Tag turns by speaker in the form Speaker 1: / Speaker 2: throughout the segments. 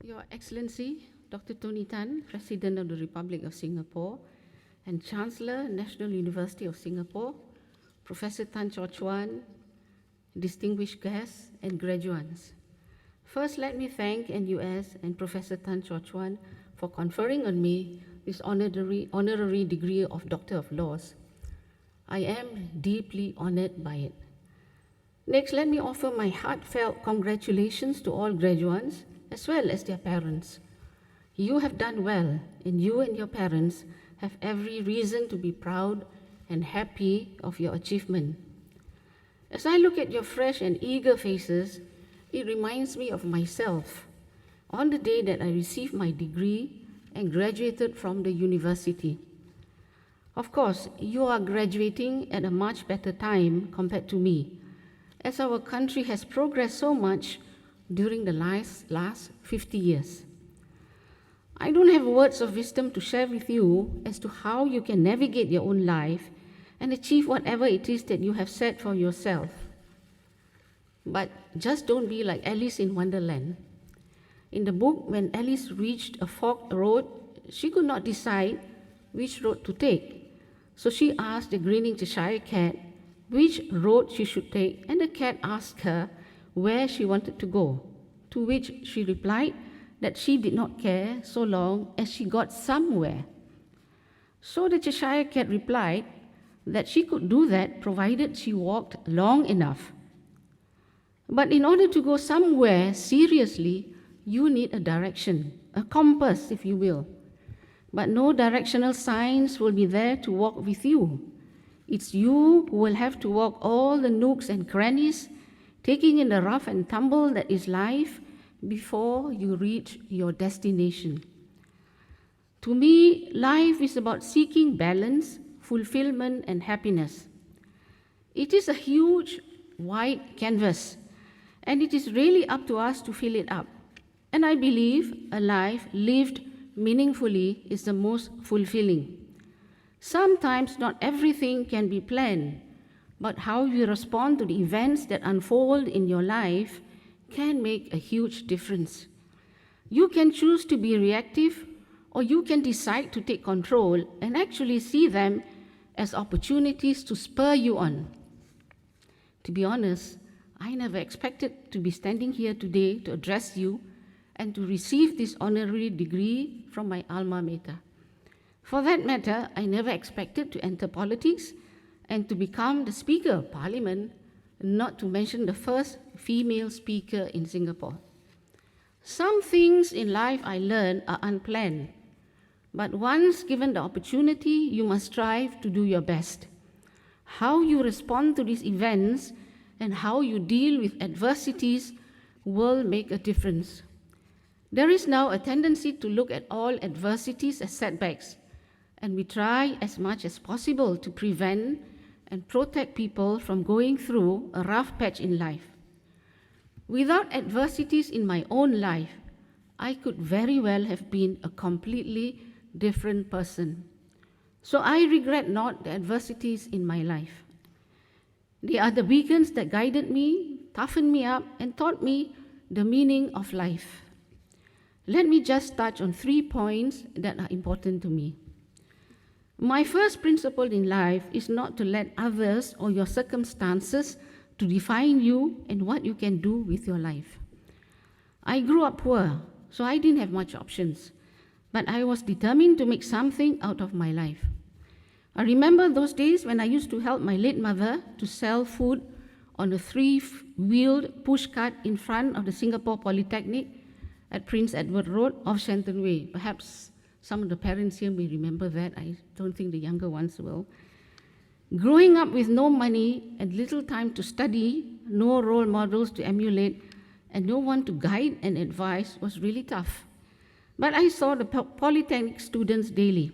Speaker 1: Your Excellency, Dr. Tony Tan, President of the Republic of Singapore, and Chancellor, National University of Singapore, Professor Tan Choh Chuan, distinguished guests, and graduates. First, let me thank NUS and Professor Tan Choh Chuan for conferring on me this honorary degree of Doctor of Laws. I am deeply honored by it. Next, let me offer my heartfelt congratulations to all graduates as well as their parents. You have done well, and you and your parents have every reason to be proud and happy of your achievement. As I look at your fresh and eager faces, it reminds me of myself on the day that I received my degree and graduated from the university. Of course, you are graduating at a much better time compared to me, as our country has progressed so much during the last 50 years. I don't have words of wisdom to share with you as to how you can navigate your own life and achieve whatever it is that you have set for yourself. But just don't be like Alice in Wonderland. In the book, when Alice reached a forked road, she could not decide which road to take. So she asked the grinning Cheshire cat which road she should take, and the cat asked her where she wanted to go, to which she replied that she did not care so long as she got somewhere. So the Cheshire cat replied that she could do that provided she walked long enough. But in order to go somewhere seriously, you need a direction, a compass, if you will. But no directional signs will be there to walk with you. It's you who will have to walk all the nooks and crannies, taking in the rough and tumble that is life before you reach your destination. To me, life is about seeking balance, fulfillment, and happiness. It is a huge, wide canvas, and it is really up to us to fill it up. And I believe a life lived meaningfully is the most fulfilling. Sometimes not everything can be planned, but how you respond to the events that unfold in your life can make a huge difference. You can choose to be reactive, or you can decide to take control and actually see them as opportunities to spur you on. To be honest, I never expected to be standing here today to address you and to receive this honorary degree from my alma mater. For that matter, I never expected to enter politics and to become the Speaker of Parliament, not to mention the first female speaker in Singapore. Some things in life I learned are unplanned, but once given the opportunity, you must strive to do your best. How you respond to these events and how you deal with adversities will make a difference. There is now a tendency to look at all adversities as setbacks, and we try as much as possible to prevent and protect people from going through a rough patch in life. Without adversities in my own life, I could very well have been a completely different person. So I regret not the adversities in my life. They are the beacons that guided me, toughened me up, and taught me the meaning of life. Let me just touch on 3 points that are important to me. My first principle in life is not to let others or your circumstances to define you and what you can do with your life. I grew up poor, so I didn't have much options, but I was determined to make something out of my life. I remember those days when I used to help my late mother to sell food on a 3-wheeled pushcart in front of the Singapore Polytechnic at Prince Edward Road off Shenton Way. Perhaps some of the parents here may remember that. I don't think the younger ones will. Growing up with no money and little time to study, no role models to emulate, and no one to guide and advise was really tough. But I saw the Polytechnic students daily,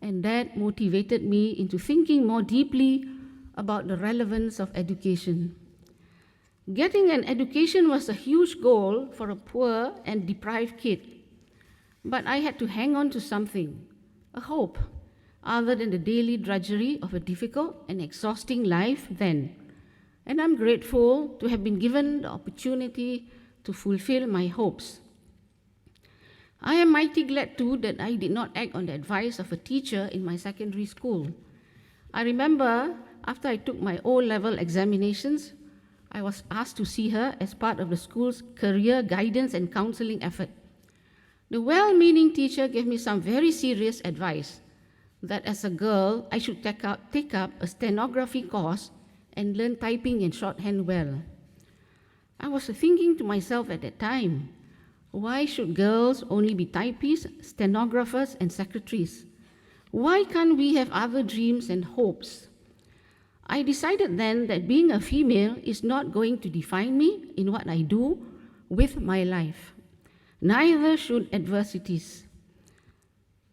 Speaker 1: and that motivated me into thinking more deeply about the relevance of education. Getting an education was a huge goal for a poor and deprived kid. But I had to hang on to something, a hope, other than the daily drudgery of a difficult and exhausting life then. And I'm grateful to have been given the opportunity to fulfill my hopes. I am mighty glad too that I did not act on the advice of a teacher in my secondary school. I remember after I took my O-level examinations, I was asked to see her as part of the school's career guidance and counseling effort. The well-meaning teacher gave me some very serious advice that as a girl, I should take up a stenography course and learn typing and shorthand well. I was thinking to myself at that time, why should girls only be typists, stenographers, and secretaries? Why can't we have other dreams and hopes? I decided then that being a female is not going to define me in what I do with my life. Neither should adversities.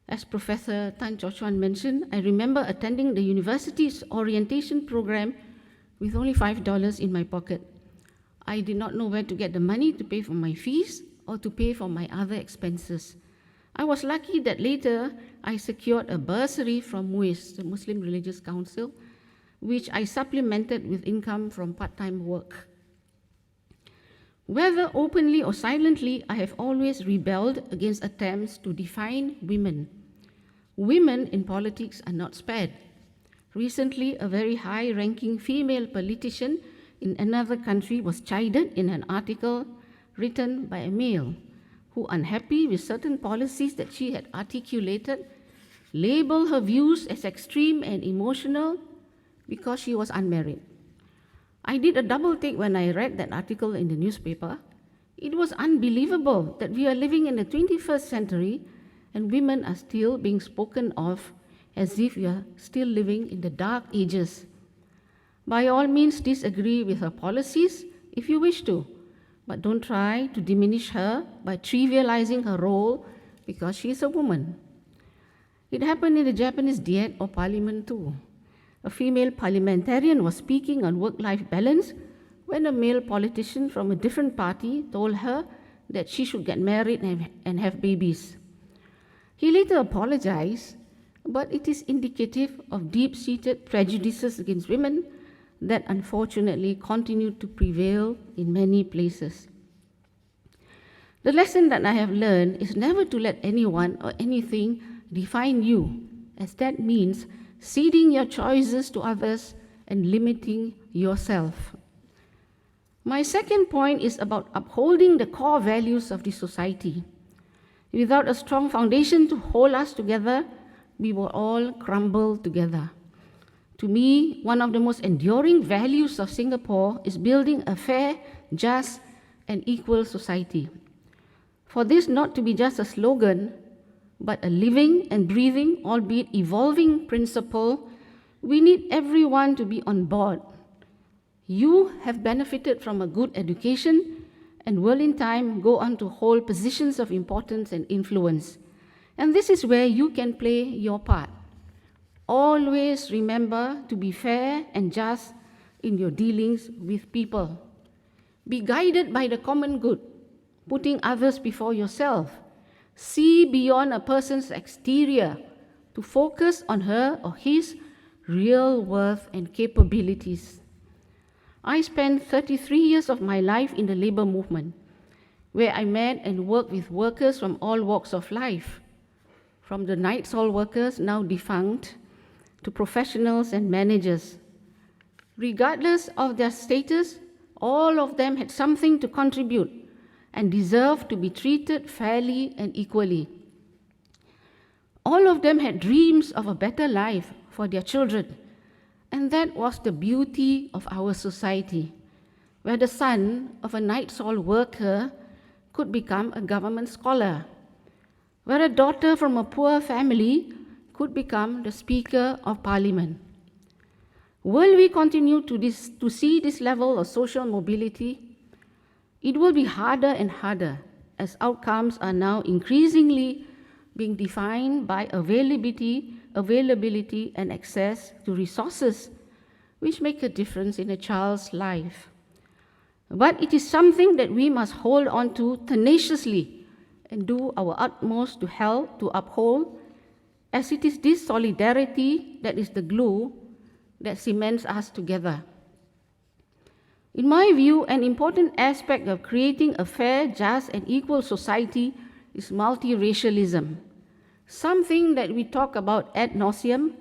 Speaker 1: As Professor Tan Chow Chuan mentioned, I remember attending the university's orientation program with only $5 in my pocket. I did not know where to get the money to pay for my fees or to pay for my other expenses. I was lucky that later I secured a bursary from MUIS, the Muslim Religious Council, which I supplemented with income from part-time work. Whether openly or silently, I have always rebelled against attempts to define women. Women in politics are not spared. Recently, a very high-ranking female politician in another country was chided in an article written by a male who, unhappy with certain policies that she had articulated, labeled her views as extreme and emotional because she was unmarried. I did a double take when I read that article in the newspaper. It was unbelievable that we are living in the 21st century and women are still being spoken of as if we are still living in the dark ages. By all means, disagree with her policies if you wish to, but don't try to diminish her by trivializing her role because she is a woman. It happened in the Japanese Diet or Parliament too. A female parliamentarian was speaking on work-life balance when a male politician from a different party told her that she should get married and have babies. He later apologized, but it is indicative of deep-seated prejudices against women that unfortunately continue to prevail in many places. The lesson that I have learned is never to let anyone or anything define you, as that means ceding your choices to others and limiting yourself. My second point is about upholding the core values of the society. Without a strong foundation to hold us together, we will all crumble together. To me, one of the most enduring values of Singapore is building a fair, just, and equal society. For this not to be just a slogan, but a living and breathing, albeit evolving principle, we need everyone to be on board. You have benefited from a good education and will in time go on to hold positions of importance and influence. And this is where you can play your part. Always remember to be fair and just in your dealings with people. Be guided by the common good, putting others before yourself. See beyond a person's exterior to focus on her or his real worth and capabilities. I spent 33 years of my life in the labor movement, where I met and worked with workers from all walks of life, from the night stall workers, now defunct, to professionals and managers. Regardless of their status, all of them had something to contribute and deserve to be treated fairly and equally. All of them had dreams of a better life for their children, and that was the beauty of our society, where the son of a night stall worker could become a government scholar, where a daughter from a poor family could become the Speaker of Parliament. Will we continue to see this level of social mobility? It will be harder and harder as outcomes are now increasingly being defined by availability and access to resources which make a difference in a child's life. But it is something that we must hold on to tenaciously and do our utmost to help to uphold, as it is this solidarity that is the glue that cements us together. In my view, an important aspect of creating a fair, just, and equal society is multiracialism, something that we talk about ad nauseum,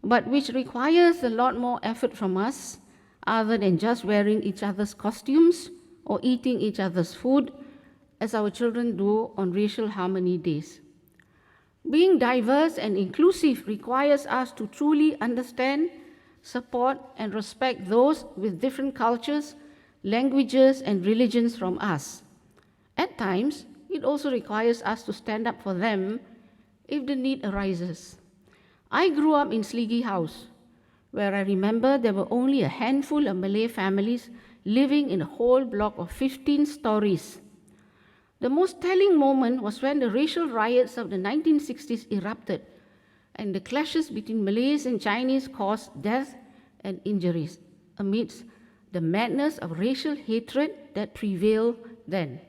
Speaker 1: but which requires a lot more effort from us other than just wearing each other's costumes or eating each other's food, as our children do on racial harmony days. Being diverse and inclusive requires us to truly understand, support, and respect those with different cultures, languages, and religions from us. At times, it also requires us to stand up for them if the need arises. I grew up in Sleepy House, where I remember there were only a handful of Malay families living in a whole block of 15 stories. The most telling moment was when the racial riots of the 1960s erupted and the clashes between Malays and Chinese caused death and injuries amidst the madness of racial hatred that prevailed then.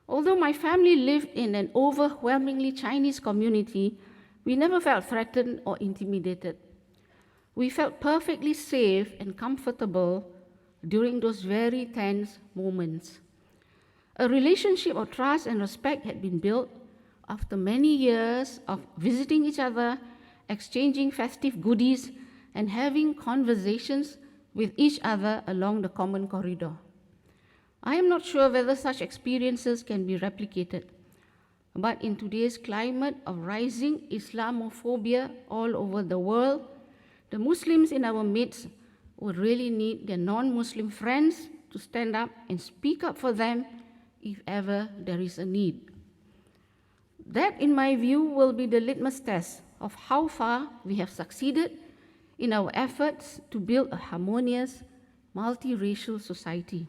Speaker 1: Although my family lived in an overwhelmingly Chinese community, we never felt threatened or intimidated. We felt perfectly safe and comfortable during those very tense moments. A relationship of trust and respect had been built after many years of visiting each other, exchanging festive goodies, and having conversations with each other along the common corridor. I am not sure whether such experiences can be replicated, but in today's climate of rising Islamophobia all over the world, the Muslims in our midst would really need their non-Muslim friends to stand up and speak up for them if ever there is a need. That, in my view, will be the litmus test of how far we have succeeded in our efforts to build a harmonious, multiracial society.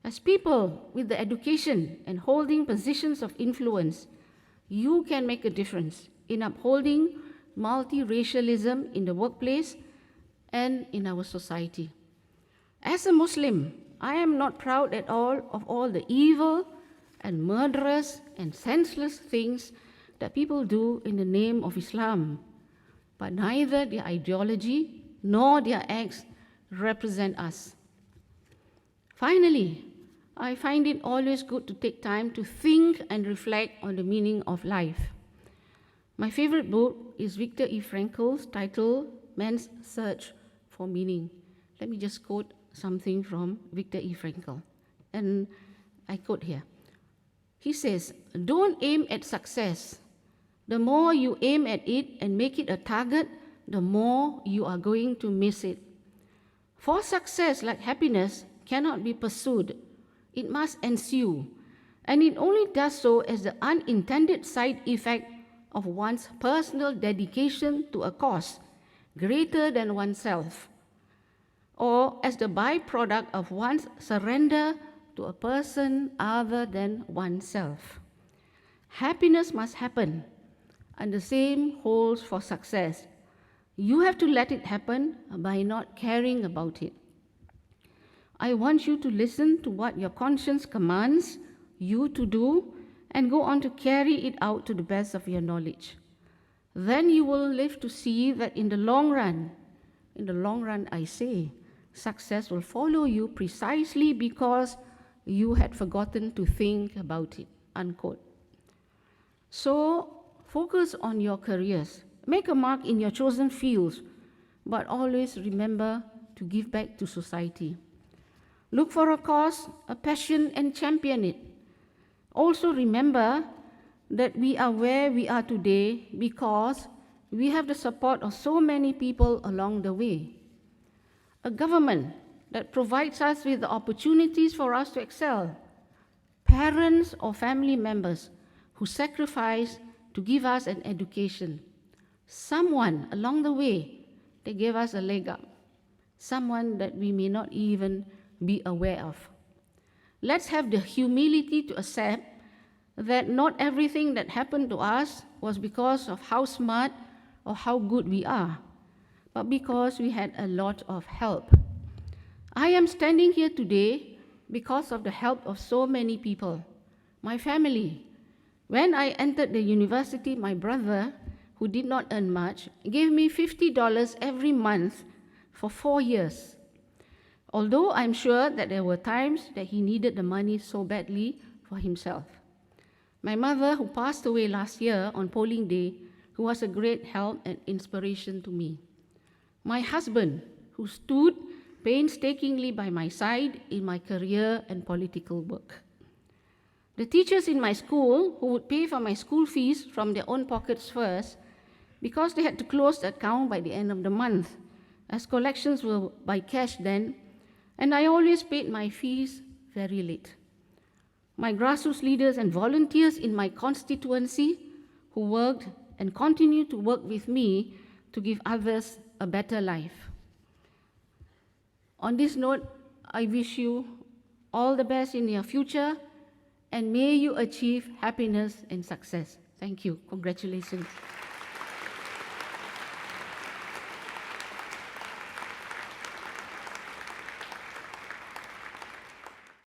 Speaker 1: As people with the education and holding positions of influence, you can make a difference in upholding multiracialism in the workplace and in our society. As a Muslim, I am not proud at all of all the evil and murderous and senseless things that people do in the name of Islam, but neither their ideology nor their acts represent us. Finally, I find it always good to take time to think and reflect on the meaning of life. My favorite book is Viktor E. Frankl's titled Man's Search for Meaning. Let me just quote something from Viktor E. Frankl, and I quote here. He says, "Don't aim at success. The more you aim at it and make it a target, the more you are going to miss it. For success, like happiness, cannot be pursued. It must ensue, and it only does so as the unintended side effect of one's personal dedication to a cause greater than oneself, or as the byproduct of one's surrender to a person other than oneself. Happiness must happen, and the same holds for success. You have to let it happen by not caring about it. I want you to listen to what your conscience commands you to do and go on to carry it out to the best of your knowledge. Then you will live to see that in the long run I say, success will follow you precisely because you had forgotten to think about it," unquote. So focus on your careers. Make a mark in your chosen fields, but always remember to give back to society. Look for a cause, a passion, and champion it. Also remember that we are where we are today because we have the support of so many people along the way. A government that provides us with the opportunities for us to excel. Parents or family members who sacrifice to give us an education. Someone along the way that gave us a leg up. Someone that we may not even be aware of. Let's have the humility to accept that not everything that happened to us was because of how smart or how good we are, but because we had a lot of help. I am standing here today because of the help of so many people. My family. When I entered the university, my brother, who did not earn much, gave me $50 every month for 4 years. Although I'm sure that there were times that he needed the money so badly for himself. My mother, who passed away last year on polling day, who was a great help and inspiration to me. My husband, who stood painstakingly by my side in my career and political work. The teachers in my school, who would pay for my school fees from their own pockets first, because they had to close the account by the end of the month, as collections were by cash then, and I always paid my fees very late. My grassroots leaders and volunteers in my constituency who worked and continue to work with me to give others a better life. On this note, I wish you all the best in your future, and may you achieve happiness and success. Thank you. Congratulations.